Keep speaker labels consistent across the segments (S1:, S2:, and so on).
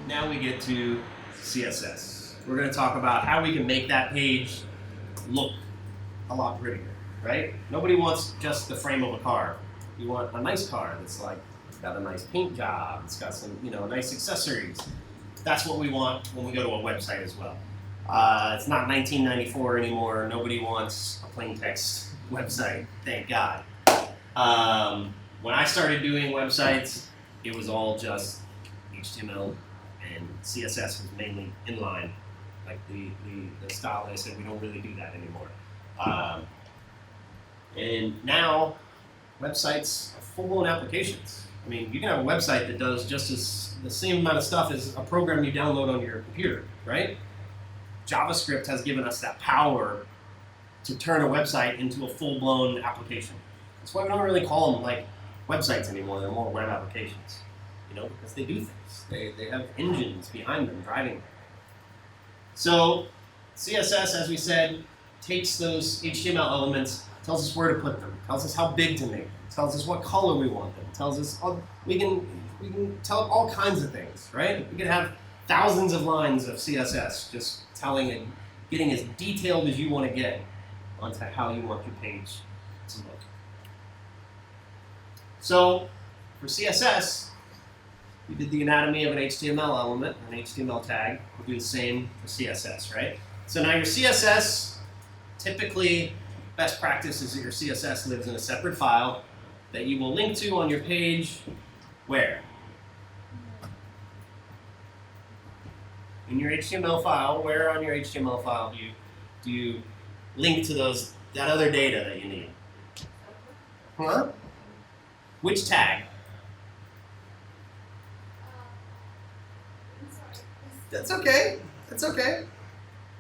S1: now we get to CSS. We're going to talk about how we can make that page look a lot prettier, right? Nobody wants just the frame of a car. You want a nice car that's like got a nice paint job. It's got some, nice accessories. That's what we want when we go to a website as well. It's not 1994 anymore. Nobody wants a plain text website, thank God. When I started doing websites, it was all just HTML and CSS was mainly inline. Like the style that I said, we don't really do that anymore. And now, websites are full-blown applications. I mean, you can have a website that does just the same amount of stuff as a program you download on your computer, right? JavaScript has given us that power to turn a website into a full-blown application. That's why we don't really call them like websites anymore. They're more web applications, because they do things. They have engines behind them driving them. So CSS, as we said, takes those HTML elements, tells us where to put them, tells us how big to make them, tells us what color we want them, tells us we can tell all kinds of things, right? We can have thousands of lines of CSS just getting as detailed as you want to get onto how you want your page to look. So for CSS, we did the anatomy of an HTML element, an HTML tag. We'll do the same for CSS, right? So now your CSS, typically best practice is that your CSS lives in a separate file that you will link to on your page. Where? In your HTML file. Where on your HTML file do you link to that other data that you need? Huh? Which tag? That's okay. That's okay.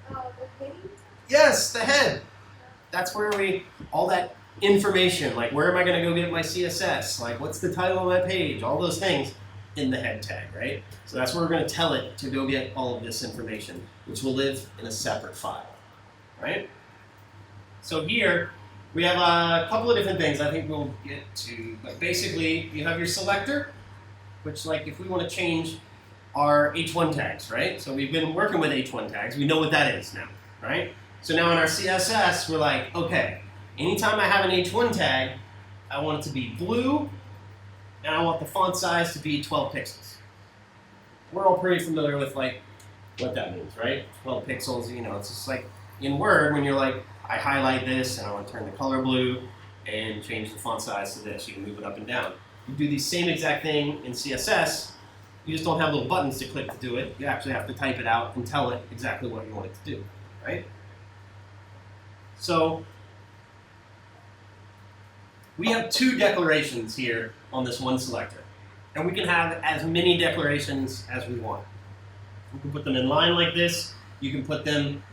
S2: The heading?
S1: Yes, the head. That's where all that information, like where am I going to go get my CSS? Like what's the title of my page? All those things in the head tag, right? So that's where we're going to tell it to go get all of this information, which will live in a separate file, right? So here, we have a couple of different things I think we'll get to. But basically, you have your selector, which like if we want to change our H1 tags, right? So we've been working with H1 tags. We know what that is now, right? So now in our CSS, we're like, okay, anytime I have an H1 tag, I want it to be blue, and I want the font size to be 12 pixels. We're all pretty familiar with like what that means, right? 12 pixels, it's just like in Word when you're like, I highlight this and I want to turn the color blue and change the font size to this. You can move it up and down. You do the same exact thing in CSS. You just don't have little buttons to click to do it. You actually have to type it out and tell it exactly what you want it to do, right? So we have two declarations here on this one selector. And we can have as many declarations as we want. We can put them in line like this. You can put them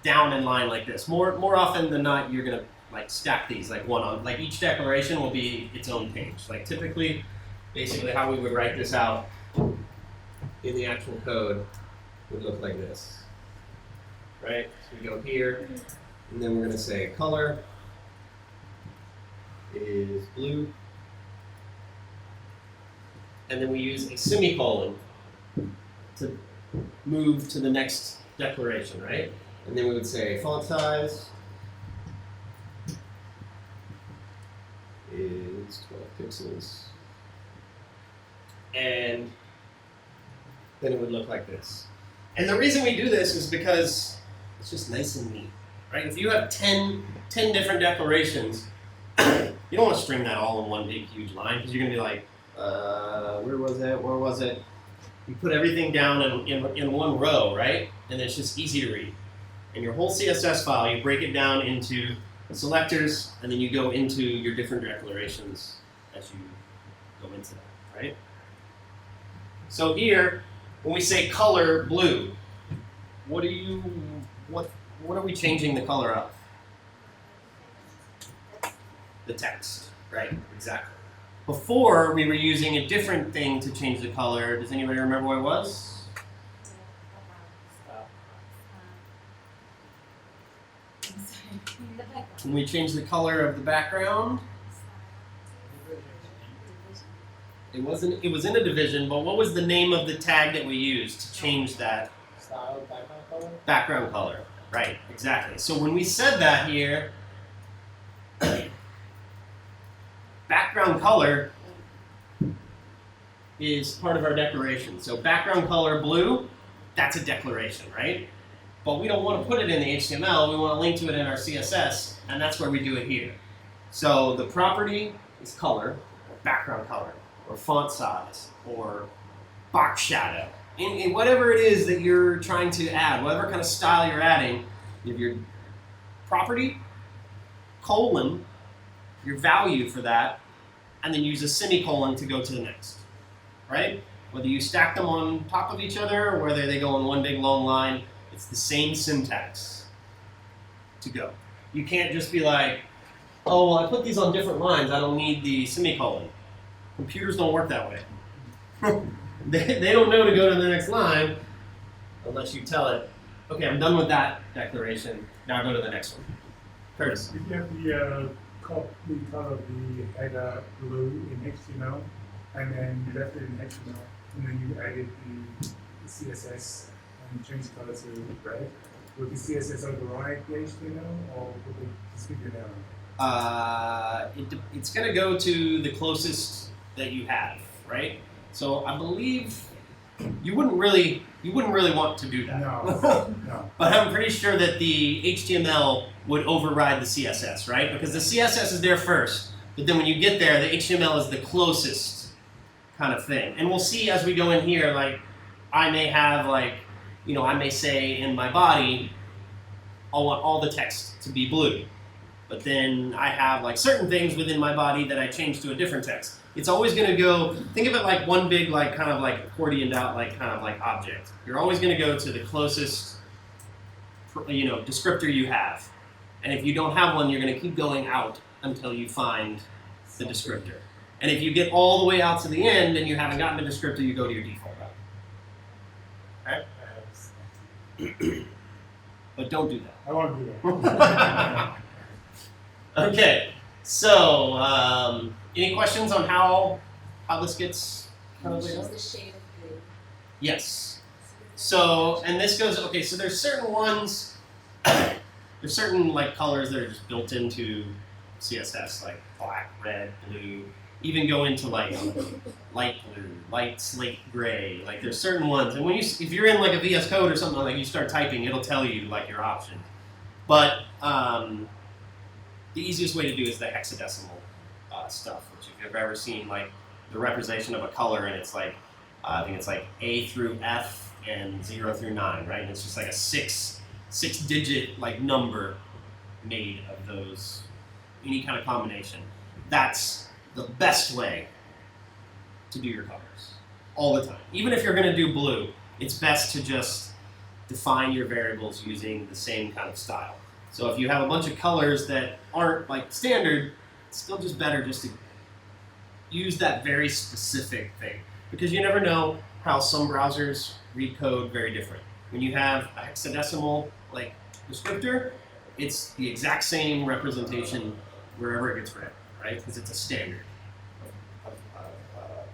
S1: down in line like this. More often than not, you're going to like stack these like one on. Like each declaration will be its own page. Like typically, basically how we would write this out in the actual code would look like this, right? So we go here, and then we're going to say color is blue, and then we use a semicolon to move to the next declaration, right? And then we would say font size is 12 pixels. And then it would look like this. And the reason we do this is because it's just nice and neat, right? If you have 10 different declarations, you don't want to string that all in one big, huge line because you're going to be like, where was it? Where was it? You put everything down in one row, right? And it's just easy to read. And your whole CSS file, you break it down into selectors, and then you go into your different declarations as you go into that, right? So here, when we say color blue, what are we changing the color of? The text, right? Exactly. Before, we were using a different thing to change the color. Does anybody remember what it was? When we change the color of the background? It wasn't. It was in a division, but what was the name of the tag that we used to change that?
S3: Style, background color.
S1: Background color. Right. Exactly. So when we said that here, background color is part of our declaration. So background color blue, that's a declaration, right? But we don't want to put it in the HTML. We want to link to it in our CSS, and that's where we do it here. So the property is color, or background color, or font size, or box shadow. In whatever it is that you're trying to add, whatever kind of style you're adding, you have your property, colon, your value for that, and then use a semicolon to go to the next, right? Whether you stack them on top of each other or whether they go in one big long line, it's the same syntax to go. You can't just be like, oh, well, I put these on different lines. I don't need the semicolon. Computers don't work that way. they don't know to go to the next line unless you tell it, okay, I'm done with that declaration. Now go to the next one. Curtis.
S4: If you have the color of the header blue in HTML, and then you left it in HTML, and then you added the CSS and changed the color to red, would the CSS override the HTML, or would it just give you an error?
S1: It's going to go to the closest that you have, right? So I believe you wouldn't really want to do that.
S4: No, no.
S1: But I'm pretty sure that the HTML would override the CSS, right? Because the CSS is there first, but then when you get there, the HTML is the closest kind of thing. And we'll see as we go in here, like, I may have, like, you know, I may say in my body, I want all the text to be blue. But then I have, like, certain things within my body that I change to a different text. It's always going to go, think of it like one big, like, kind of like accordioned out, like, kind of like object. You're always going to go to the closest, you know, descriptor you have. And if you don't have one, you're going to keep going out until you find the descriptor. And if you get all the way out to the end and you haven't gotten the descriptor, you go to your default route. Okay? But don't do that.
S4: I want to do that.
S1: Okay, so any questions on how this gets kind of laid out?
S2: The shade of blue.
S1: Yes. So, and this goes, okay, so there's certain ones, there's certain like colors that are just built into CSS, like black, red, blue, even go into like light blue, light slate gray. Like there's certain ones, and when if you're in like a VS Code or something, like you start typing, it'll tell you like your options. But the easiest way to do is the hexadecimal stuff, which if you've ever seen like the representation of a color, and it's like I think it's like A through F and 0 through 9, right? And it's just like a six-digit like number made of those, any kind of combination. That's the best way to do your colors all the time. Even if you're going to do blue, it's best to just define your variables using the same kind of style. So if you have a bunch of colors that aren't like standard, it's still just better just to use that very specific thing, because you never know how some browsers read code very different. When you have a hexadecimal like descriptor, it's the exact same representation wherever it gets read, right? Because it's a standard of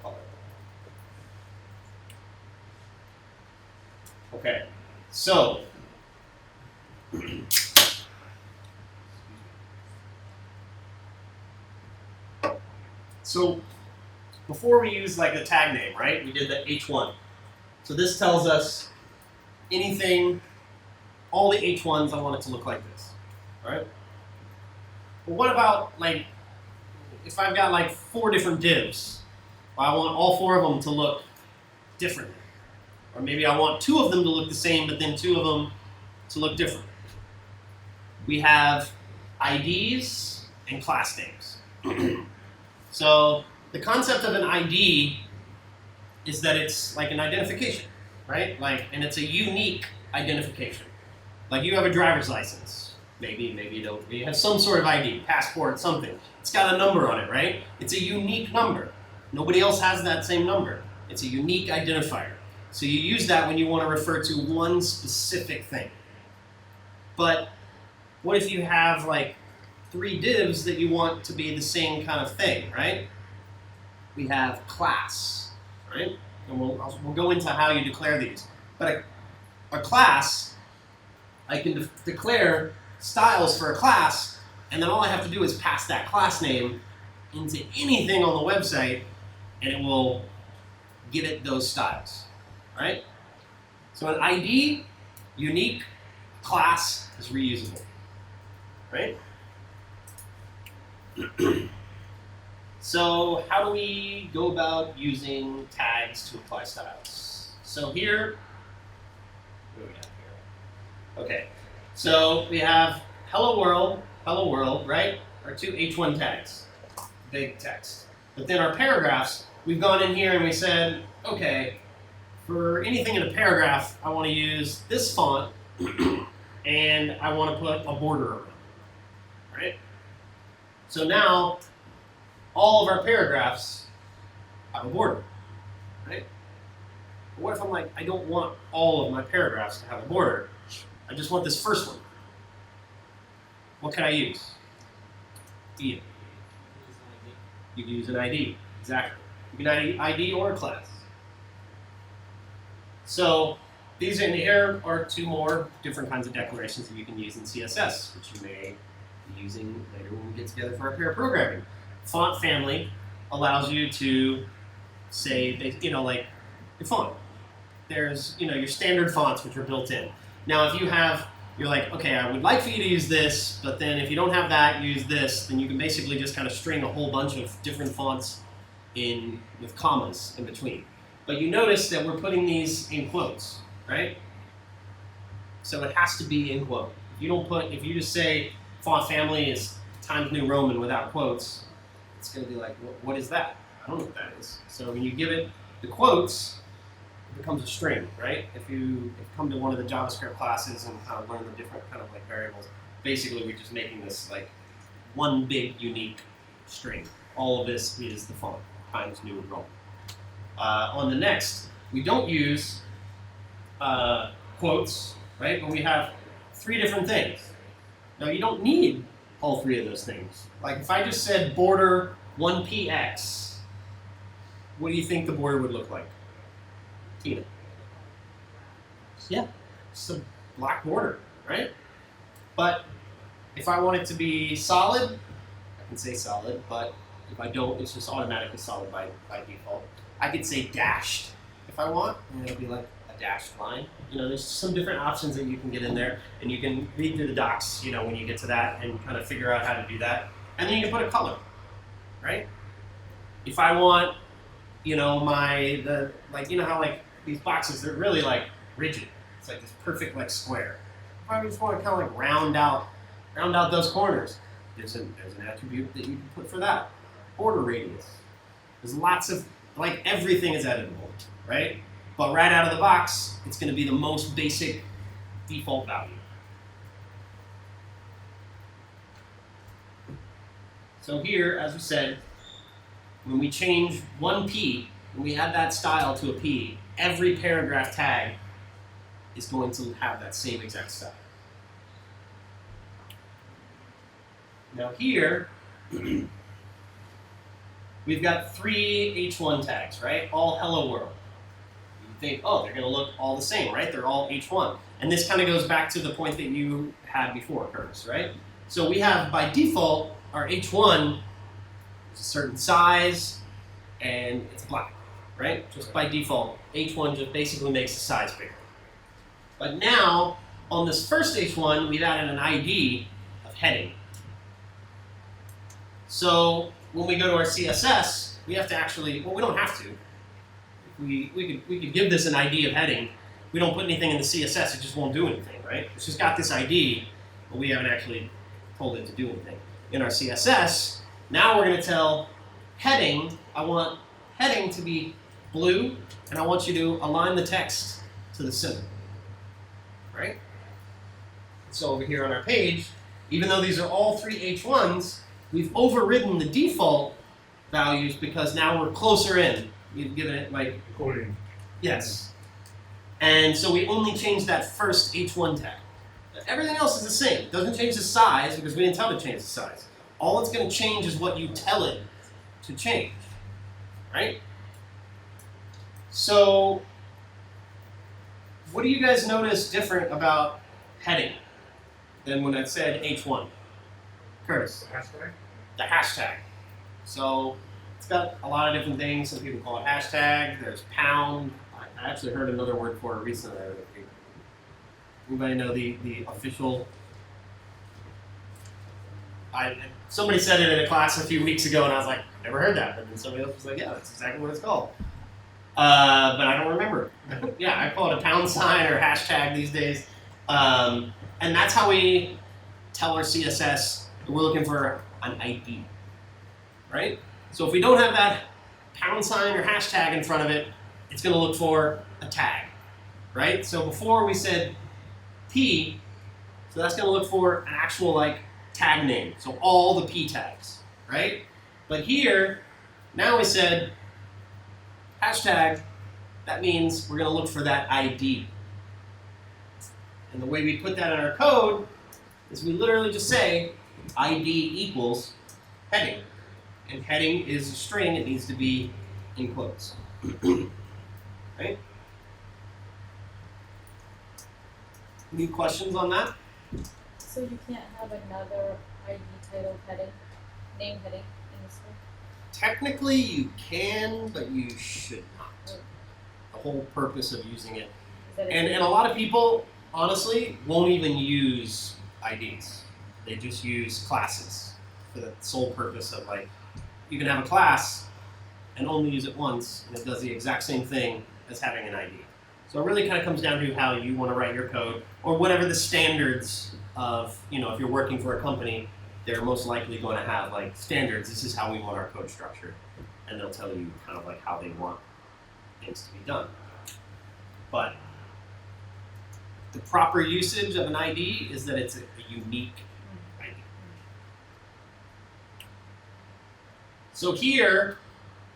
S1: color. Okay, so before we use like the tag name, right? We did the H1. So this tells us anything, all the H1s, I want it to look like this, all right? But what about like, if I've got like 4 different divs, well, I want all 4 of them to look differently. Or maybe I want 2 of them to look the same, but then 2 of them to look different. We have IDs and class names. So the concept of an ID is that it's like an identification, right? Like, and it's a unique identification. Like you have a driver's license, maybe you don't. You have some sort of ID, passport, something. It's got a number on it, right? It's a unique number. Nobody else has that same number. It's a unique identifier. So you use that when you want to refer to one specific thing. But what if you have like 3 divs that you want to be the same kind of thing, right? we have class, right? And we'll go into how you declare these. But a class, I can declare styles for a class, and then all I have to do is pass that class name into anything on the website, and it will give it those styles, right? So an ID, unique, class is reusable, right? So how do we go about using tags to apply styles? So here, what do we have here? Okay, so we have hello world, right? Our two H1 tags, big text. But then our paragraphs, we've gone in here and we said, okay, for anything in a paragraph, I want to use this font and I want to put a border around it, right? So now, all of our paragraphs have a border, right? But what if I'm like, I don't want all of my paragraphs to have a border. I just want this first one. What can I use? Ian. You can use an ID, exactly. You can ID or a class. So these in here are two more different kinds of declarations that you can use in CSS, which you may be using later when we get together for our pair programming. Font family allows you to say, like your font. There's, your standard fonts which are built in. Now, if you're like, okay, I would like for you to use this, but then if you don't have that, use this, then you can basically just kind of string a whole bunch of different fonts in with commas in between. But you notice that we're putting these in quotes, right? So it has to be in quote. If you just say font family is Times New Roman without quotes, it's going to be like, what is that? I don't know what that is. So when you give it the quotes, it becomes a string, right? If you come to one of the JavaScript classes and kind of learn the different kind of like variables, basically we're just making this like one big unique string. All of this is the font, Times New Roman. On the next, we don't use quotes, right? But we have three different things. Now you don't need all three of those things. Like if I just said border 1px, what do you think the border would look like? Tina? Yeah, it's a black border, right? But if I want it to be solid, I can say solid, but if I don't, it's just automatically solid by default. I could say dashed if I want, and it'll be like a dashed line. There's some different options that you can get in there, and you can read through the docs, when you get to that, and kind of figure out how to do that. And then you can put a color, right? If I want, how like these boxes, they're really like rigid. It's like this perfect like square. If I just want to kind of like round out those corners, there's an attribute that you can put for that. Border radius. There's lots of, like everything is editable, right? But right out of the box, it's going to be the most basic default value. So here, as we said, when we change one P, when we add that style to a P, every paragraph tag is going to have that same exact style. Now here, we've got three H1 tags, right? All hello world. You think, oh, they're going to look all the same, right? They're all H1. And this kind of goes back to the point that you had before, Curtis, right? So we have, by default, our H1 is a certain size, and it's black, right? Just by default, H1 just basically makes the size bigger. But now, on this first H1, we've added an ID of heading. So when we go to our CSS, we have to actually, well, we don't have to. We could give this an ID of heading. We don't put anything in the CSS, it just won't do anything, right? It's just got this ID, but we haven't actually told it to do anything. In our CSS, now we're going to tell heading, I want heading to be blue, and I want you to align the text to the center, right? So over here on our page, even though these are all three H1s, we've overridden the default values because now we're closer in. You've given it like...
S4: According.
S1: Yes. And so we only changed that first H1 tag. Everything else is the same. It doesn't change the size because we didn't tell it to change the size. All it's going to change is what you tell it to change. right? So what do you guys notice different about heading than when I said H1? Curtis?
S4: Hashtag.
S1: The hashtag. So it's got a lot of different things. Some people call it hashtag. There's pound. I actually heard another word for it recently. Anybody know the official? Somebody said it in a class a few weeks ago, and I was like, never heard that. But then somebody else was like, yeah, that's exactly what it's called. But I don't remember. Yeah, I call it a pound sign or hashtag these days. And that's how we tell our CSS that we're looking for an ID, right? So if we don't have that pound sign or hashtag in front of it, it's going to look for a tag, right? So before we said P, so that's going to look for an actual like tag name, so all the P tags, right? But here, now we said hashtag, that means we're going to look for that ID. And the way we put that in our code is we literally just say ID equals heading. And heading is a string, it needs to be in quotes. Right? Any questions on that?
S3: So you can't have another ID title heading, name heading in this one?
S1: Technically you can, but you should not. The whole purpose of using it. And a lot of people, honestly, won't even use IDs. They just use classes for the sole purpose of like, you can have a class and only use it once, and it does the exact same thing as having an ID. So it really kind of comes down to how you want to write your code, or whatever the standards of, if you're working for a company, they're most likely going to have like standards. This is how we want our code structured, and they'll tell you kind of like how they want things to be done. But the proper usage of an ID is that it's a unique ID. So here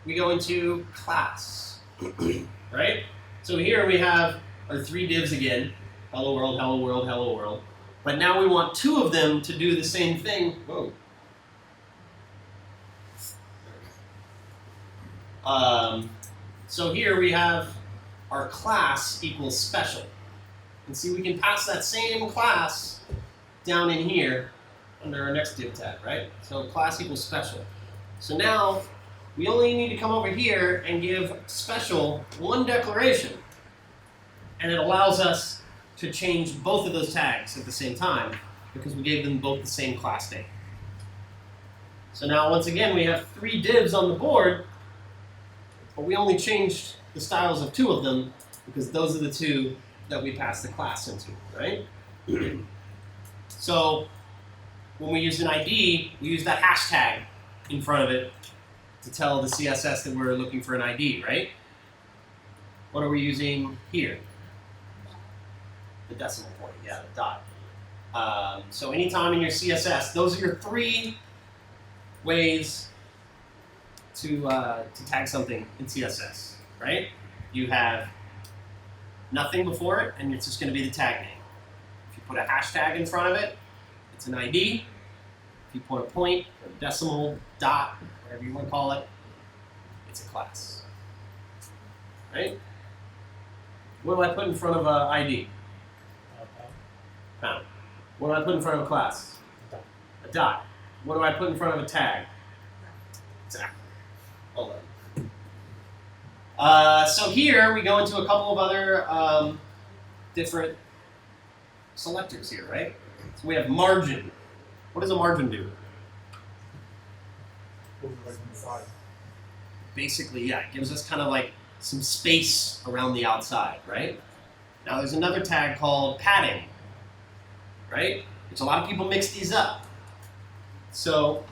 S1: we go into class, right? So here we have our 3 divs again, hello world, hello world, hello world. But now we want 2 of them to do the same thing. Whoa. So here we have our class equals special. And see, we can pass that same class down in here under our next div tag, right? So class equals special. So now we only need to come over here and give special 1 declaration. And it allows us to change both of those tags at the same time because we gave them both the same class name. So now once again we have 3 divs on the board, but we only changed the styles of 2 of them because those are the 2 that we pass the class into, right? So when we use an ID, we use that hashtag in front of it to tell the CSS that we're looking for an ID, right? What are we using here? The decimal point, yeah, the dot. So anytime in your CSS, those are your 3 ways to tag something in CSS, right? You have nothing before it, and it's just going to be the tag name. If you put a hashtag in front of it, it's an ID. If you put a point, or a decimal, dot, whatever you want to call it, it's a class. Right? What do I put in front of an ID? Pound. What do I put in front of a class? A dot. What do I put in front of a tag? Exactly. Hold on. So here we go into a couple of other different selectors here, right? So we have margin. What does a margin do? Basically, yeah, it gives us kind of like some space around the outside, right? Now there's another tag called padding, right? Which a lot of people mix these up. So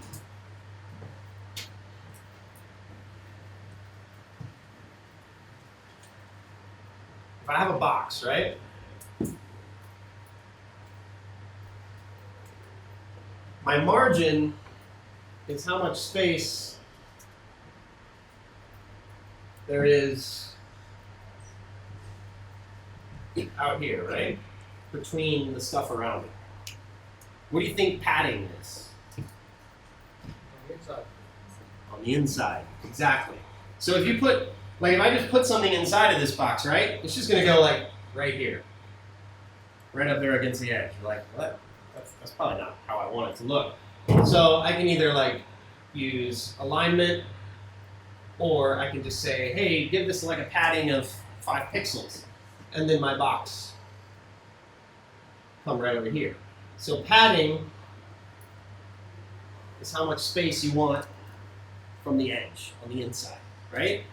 S1: if I have a box, right? My margin is how much space there is out here, right? Between the stuff around it. What do you think padding is?
S4: On the inside.
S1: On the inside, exactly. So if you put, like if I just put something inside of this box, right? It's just gonna go like right here. Right up there against the edge. You're like, what? That's probably not how I want it to look. So I can either like use alignment, or I can just say, hey, give this like a padding of 5 pixels. And then my box come right over here. So padding is how much space you want from the edge on the inside, right?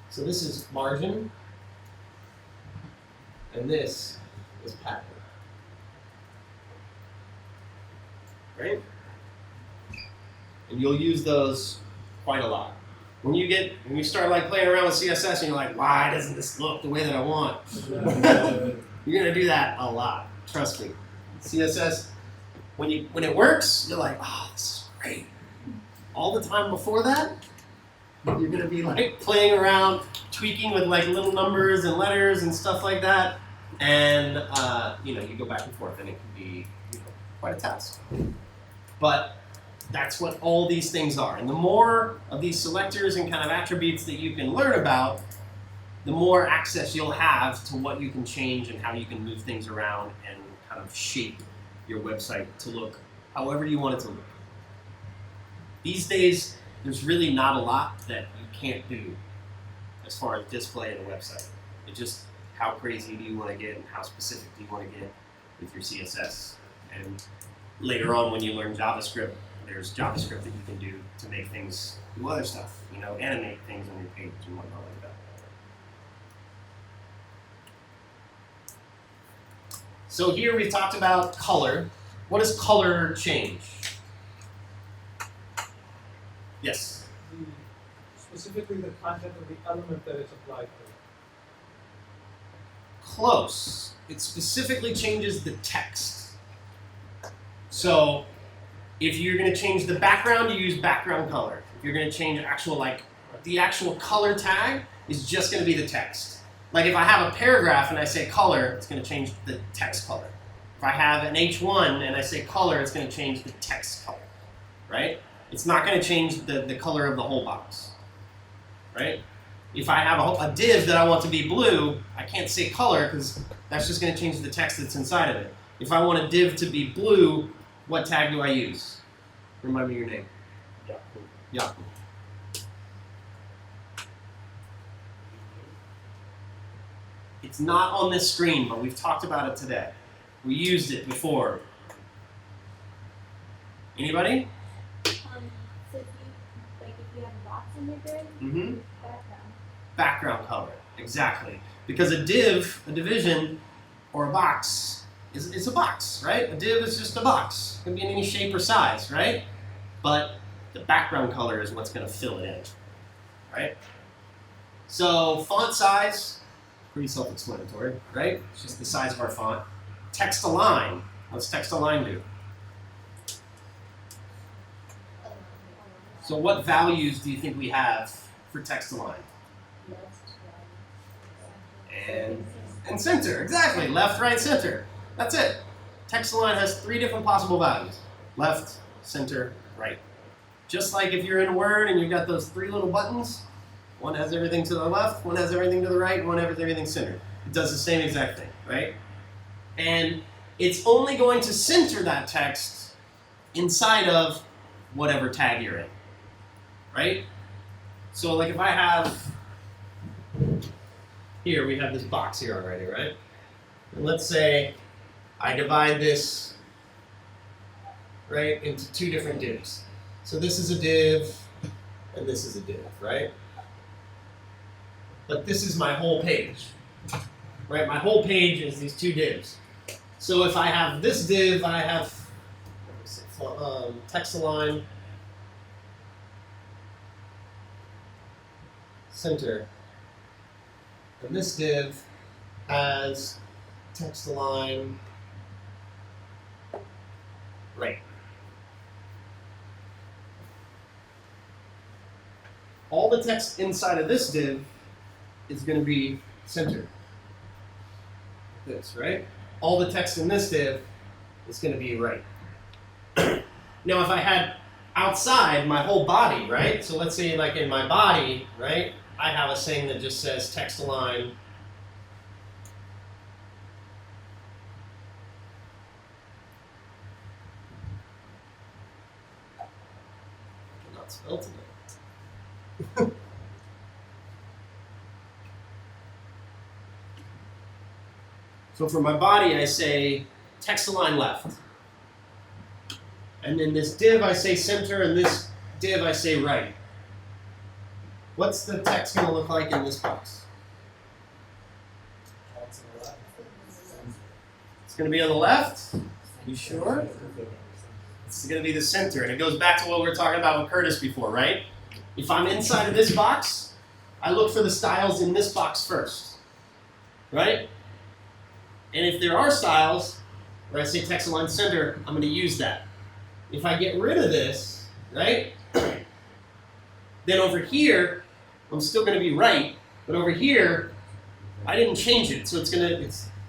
S1: So this is margin, and this is padding, right? And you'll use those quite a lot. When you start like playing around with CSS and you're like, why doesn't this look the way that I want? You're gonna do that a lot, trust me. CSS, when it works, you're like, oh, this is great. All the time before that, you're gonna be like playing around, tweaking with like little numbers and letters and stuff like that, and you go back and forth, and it can be quite a task. But that's what all these things are, and the more of these selectors and kind of attributes that you can learn about, the more access you'll have to what you can change and how you can move things around and kind of shape your website to look however you want it to look. These days, there's really not a lot that you can't do as far as displaying a website. It's just how crazy do you want to get and how specific do you want to get with your CSS. And later on when you learn JavaScript, there's JavaScript that you can do to make things do other stuff, animate things on your page and whatnot like that. So here we've talked about color. What does color change? Yes?
S5: Specifically the content of the element that it's applied to.
S1: Close. It specifically changes the text. So if you're going to change the background, you use background color. If you're going to change the actual color tag is just going to be the text. Like if I have a paragraph and I say color, it's going to change the text color. If I have an H1 and I say color, it's going to change the text color, right? It's not going to change the color of the whole box, right? If I have a div that I want to be blue, I can't say color because that's just going to change the text that's inside of it. If I want a div to be blue, what tag do I use? Remind me your name. Yaku. It's not on this screen, but we've talked about it today. We used it before. Anybody?
S2: So if you have a box in your grid, background.
S1: Background color, exactly. Because a div, a division, or a box is a box, right? A div is just a box. It can be in any shape or size, right? But the background color is what's going to fill it in, right? So font size, pretty self-explanatory, right? It's just the size of our font. Text align. What's text align do? So what values do you think we have for text align? And center, exactly. Left, right, center. That's it. Text align has 3 different possible values. Left, center, right. Just like if you're in Word and you've got those 3 little buttons, one has everything to the left, one has everything to the right, and one has everything centered. It does the same exact thing, right? And it's only going to center that text inside of whatever tag you're in, right? So like if I have, here we have this box here already, right? And let's say I divide this, right, into 2 different divs. So this is a div, and this is a div, right? But this is my whole page, right? My whole page is these 2 divs. So if I have this div, I have text align, center. And this div has text align, right. All the text inside of this div is going to be centered. This, right? All the text in this div is going to be right. Now, if I had outside my whole body, right? So let's say like in my body, right? I have a thing that just says text align. I cannot spell today. So for my body, I say text align left. And in this div, I say center, and this div, I say right. What's the text going to look like in this box? It's going to be on the left. You sure? It's going to be the center, and it goes back to what we were talking about with Curtis before, right? If I'm inside of this box, I look for the styles in this box first, right? And if there are styles where I say text align center, I'm going to use that. If I get rid of this, right, then over here, I'm still going to be right, but over here, I didn't change it, so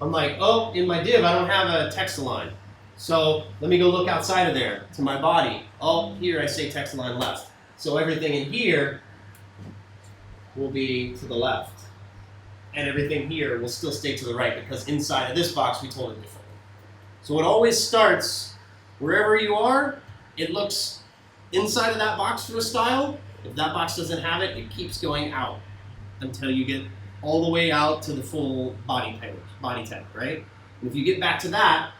S1: I'm like, oh, in my div, I don't have a text align. So let me go look outside of there to my body. Oh, here I say text align left. So everything in here will be to the left. And everything here will still stay to the right because inside of this box we told it differently. So it always starts wherever you are, it looks inside of that box for a style. If that box doesn't have it, it keeps going out until you get all the way out to the full body tag, right? And if you get back to that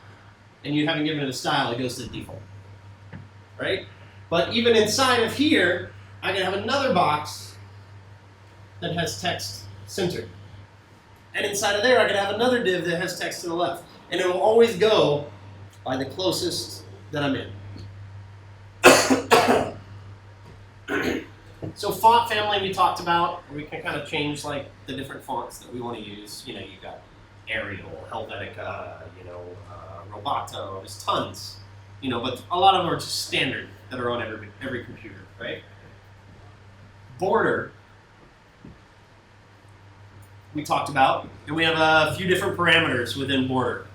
S1: and you haven't given it a style, it goes to the default, right? But even inside of here, I can have another box that has text centered. And inside of there, I can have another div that has text to the left. And it will always go by the closest that I'm in. So font family we talked about. We can kind of change like the different fonts that we want to use. You know, you got Arial, Helvetica, Roboto. There's tons. You know, but a lot of them are just standard that are on every computer, right? Border we talked about, and we have a few different parameters within border.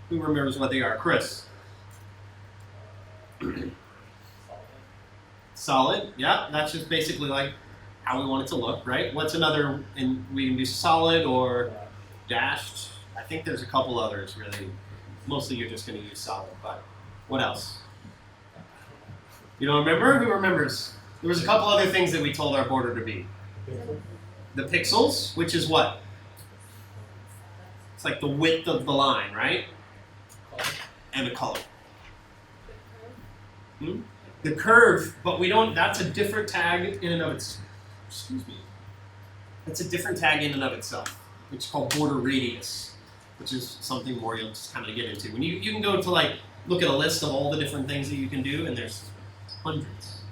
S1: Who remembers what they are? Chris. Solid, yeah, that's just basically like how we want it to look, right? What's another, and we can do solid or dashed. I think there's a couple others really. Mostly you're just going to use solid, but what else? You don't remember? Who remembers? There was a couple other things that we told our border to be. The pixels, which is what? It's like the width of the line, right? And the color. The curve, but we don't, that's a different tag in and of itself. Excuse me. That's a different tag in and of itself, which is called border radius, which is something more you'll just kind of get into. When you can go to like, look at a list of all the different things that you can do, and there's hundreds.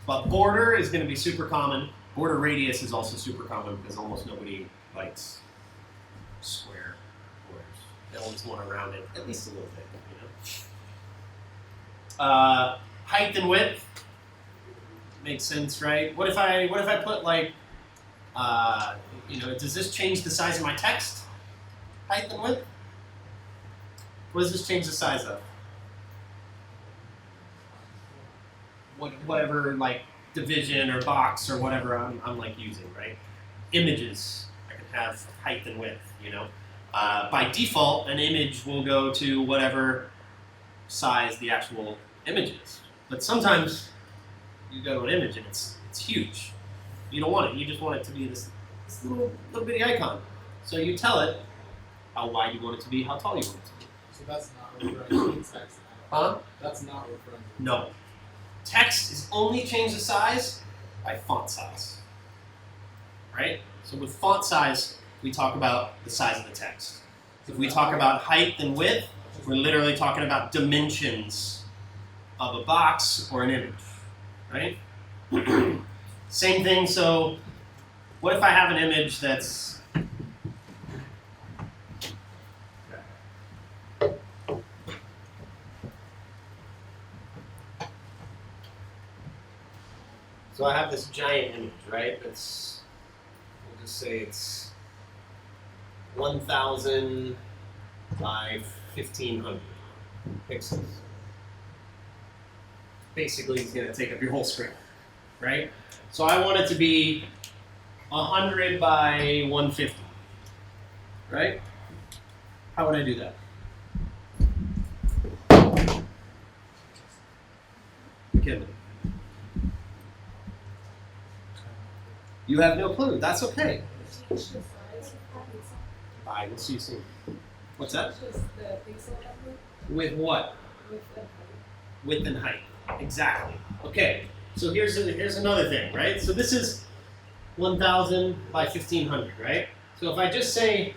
S1: But border is going to be super common. Border radius is also super common because almost nobody likes square borders. They always want to round it at least a little bit, you know. Height and width makes sense, right? What if I put like, does this change the size of my text? Height and width? What does this change the size of? Whatever like division or box or whatever I'm like using, right? Images, I can have height and width, you know. By default, an image will go to whatever size the actual image is. But sometimes you go to an image and it's huge. You don't want it. You just want it to be this little bitty icon. So you tell it how wide you want it to be, how tall you want it to be.
S6: So that's not referring to text.
S1: Huh?
S6: That's not referring to
S1: No. Text is only changed the size by font size. Right? So with font size, we talk about the size of the text. If we talk about height and width, we're literally talking about dimensions of a box or an image. Right? Same thing, so what if I have an image that's so I have this giant image, right? That's, we'll just say it's 1,000 by 1,500 pixels. Basically, it's going to take up your whole screen. right? So I want it to be 100 by 150, right? How would I do that? McKinley. You have no clue. That's okay.
S3: Change the size of patterns.
S1: I will see you soon. What's that?
S3: Just the pixel number
S1: With what?
S3: with the height.
S1: Width and height. Exactly. Okay. So here's another thing, right? So this is 1,000 by 1,500, right? So if I just say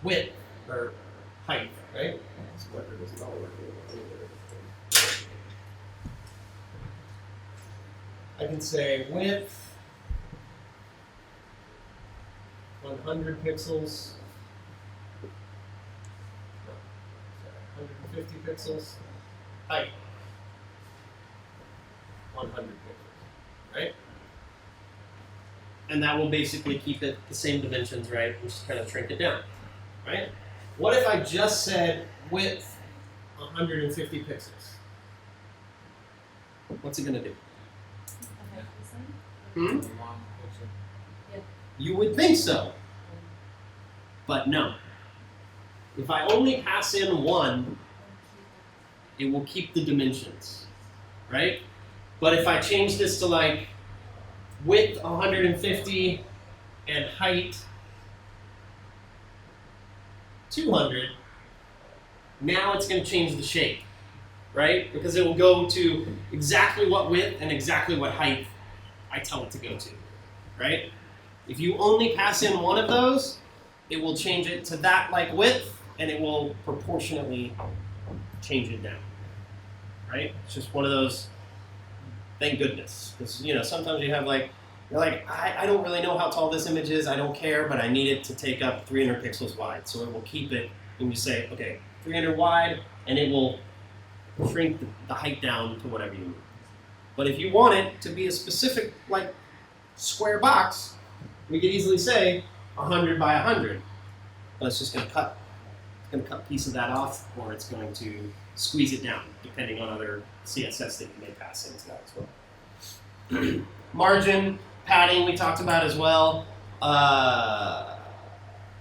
S1: width or height, right? I can say width 100 pixels. 150 pixels. Height 100 pixels, right? And that will basically keep it the same dimensions, right? And just kind of shrink it down, right? What if I just said width 150 pixels? What's it going to do?
S3: The height the same?
S1: Hmm?
S6: It's a long picture.
S1: You would think so, but no. If I only pass in one, it will keep the dimensions, right? But if I change this to like width 150 and height 200, now it's going to change the shape, right? Because it will go to exactly what width and exactly what height I tell it to go to, right? If you only pass in one of those, it will change it to that like width, and it will proportionately change it down, right? It's just one of those, thank goodness. Because, you know, sometimes you have like, you're like, I don't really know how tall this image is, I don't care, but I need it to take up 300 pixels wide. So it will keep it, and you say, okay, 300 wide, and it will shrink the height down to whatever you need. But if you want it to be a specific, like, square box, we could easily say 100 by 100. But it's just going to cut a piece of that off, or it's going to squeeze it down, depending on other CSS that you may pass into that as well. Margin, padding, we talked about as well.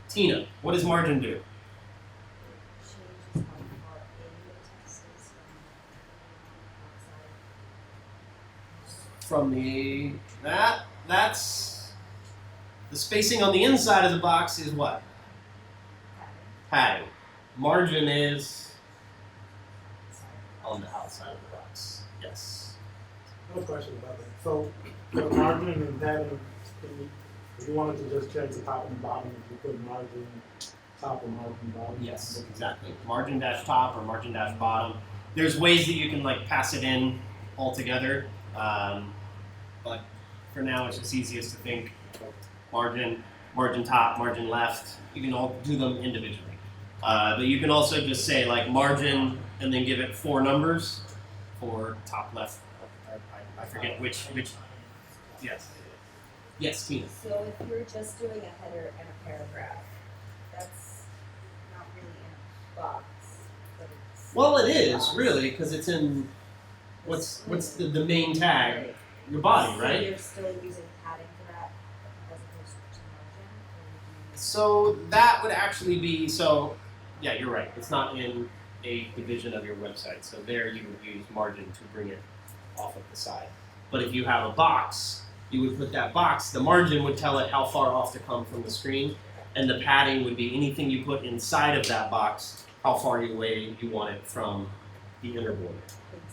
S1: Tina, what does margin do?
S2: Changes how far in the text is
S1: From the that's the spacing on the inside of the box is what? Padding. Margin is on the outside of the box. Yes.
S7: I have a question about that. So, the margin and padding, if you wanted to just check the top and bottom, if you put margin top or margin bottom?
S1: Yes, exactly. Margin dash top or margin dash bottom. There's ways that you can like pass it in all together, but for now it's just easiest to think margin, margin top, margin left. You can all do them individually. But you can also just say like margin and then give it 4 numbers for top left. I forget which. Yes. Yes, Tina.
S2: So if you're just doing a header and a paragraph, that's not really in a box, but it's.
S1: Well, it
S2: in a
S1: is
S2: box.
S1: really because it's in what's the main tag,
S2: Right.
S1: your body,
S2: So
S1: right?
S2: you're still using padding for that as opposed to margin? Or
S1: So that would actually be yeah, you're right. It's not in a division of your website. So there you would use margin to bring it off of the side. But if you have a box, you would put that box, the margin would tell it how far off to come from the screen, and the padding would be anything you put inside of that box, how far away you want it from the inner border.
S2: would you